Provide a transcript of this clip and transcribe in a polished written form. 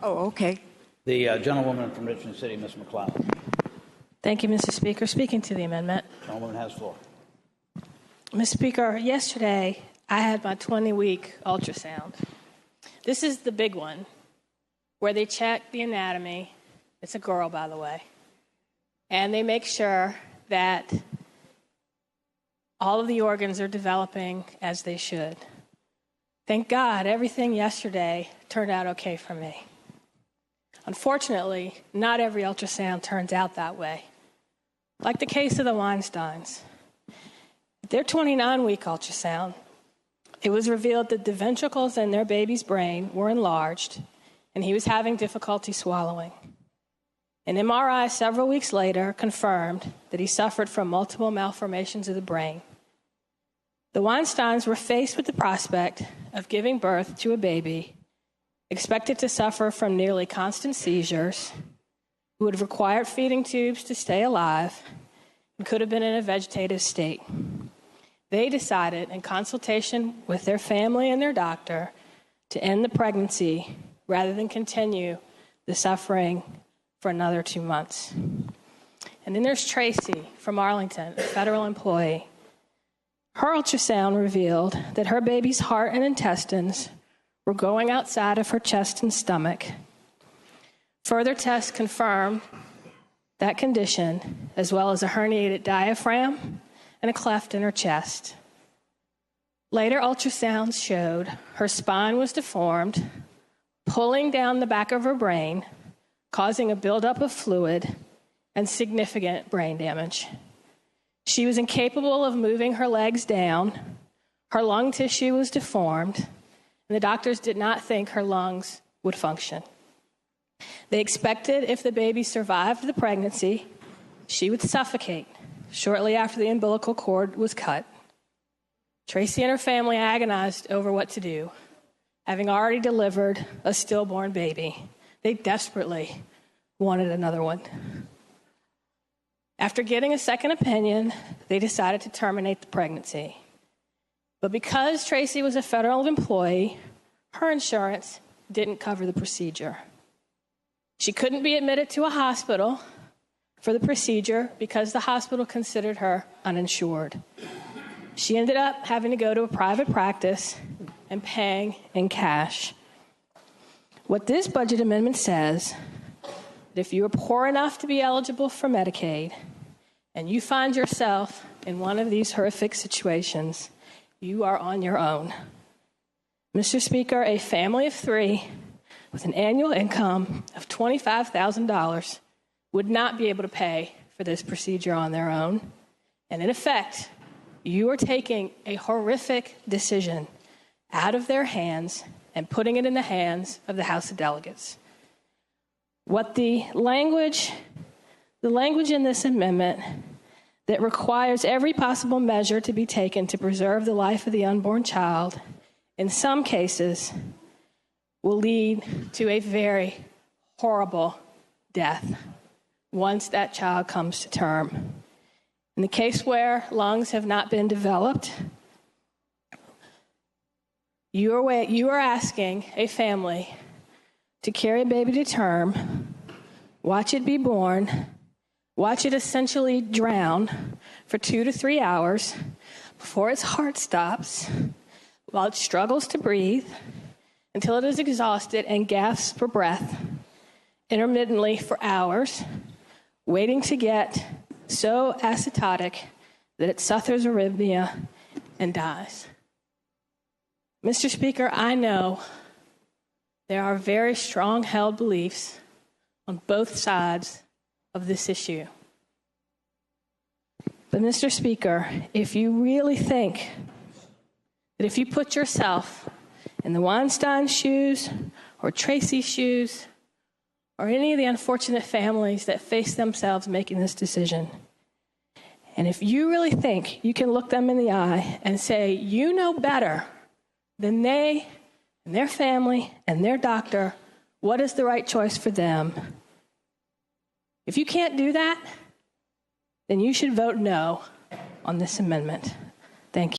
Oh, okay. The gentlewoman from Richmond City, Ms. McClellan. Thank you, Mr. Speaker. Speaking to the amendment. Gentlewoman has the floor. Mr. Speaker, yesterday I had my 20-week ultrasound. This is the big one, where they check the anatomy. It's a girl, by the way. And they make sure that all of the organs are developing as they should. Thank God, everything yesterday turned out okay for me. Unfortunately, not every ultrasound turns out that way. Like the case of the Weinsteins. Their 29-week ultrasound, it was revealed that the ventricles in their baby's brain were enlarged, and he was having difficulty swallowing. An MRI several weeks later confirmed that he suffered from multiple malformations of the brain. The Weinsteins were faced with the prospect of giving birth to a baby expected to suffer from nearly constant seizures, who would have required feeding tubes to stay alive, and could have been in a vegetative state. They decided, in consultation with their family and their doctor, to end the pregnancy rather than continue the suffering for another 2 months. And then there's Tracy from Arlington, a federal employee. Her ultrasound revealed that her baby's heart and intestines were going outside of her chest and stomach. Further tests confirmed that condition, as well as a herniated diaphragm and a cleft in her chest. Later ultrasounds showed her spine was deformed, pulling down the back of her brain, causing a buildup of fluid and significant brain damage. She was incapable of moving her legs down, her lung tissue was deformed, and the doctors did not think her lungs would function. They expected if the baby survived the pregnancy, she would suffocate shortly after the umbilical cord was cut. Tracy and her family agonized over what to do, having already delivered a stillborn baby. They desperately wanted another one. After getting a second opinion, they decided to terminate the pregnancy. But because Tracy was a federal employee, her insurance didn't cover the procedure. She couldn't be admitted to a hospital for the procedure because the hospital considered her uninsured. She ended up having to go to a private practice and paying in cash. What this budget amendment says, that if you are poor enough to be eligible for Medicaid and you find yourself in one of these horrific situations, you are on your own. Mr. Speaker, a family of 3 with an annual income of $25,000 would not be able to pay for this procedure on their own. And in effect, you are taking a horrific decision out of their hands and putting it in the hands of the House of Delegates. What the language in this amendment that requires every possible measure to be taken to preserve the life of the unborn child, in some cases, will lead to a very horrible death once that child comes to term. In the case where lungs have not been developed, you are asking a family to carry a baby to term, watch it be born, watch it essentially drown for 2 to 3 hours before its heart stops, while it struggles to breathe until it is exhausted and gasps for breath intermittently for hours, waiting to get so acidotic that it suffers arrhythmia and dies. Mr. Speaker, I know there are very strong held beliefs on both sides of this issue. But Mr. Speaker, if you really think that if you put yourself in the Weinstein shoes or Tracy's shoes or any of the unfortunate families that face themselves making this decision, and if you really think you can look them in the eye and say, you know better than they and their family and their doctor what is the right choice for them, if you can't do that, then you should vote no on this amendment. Thank you.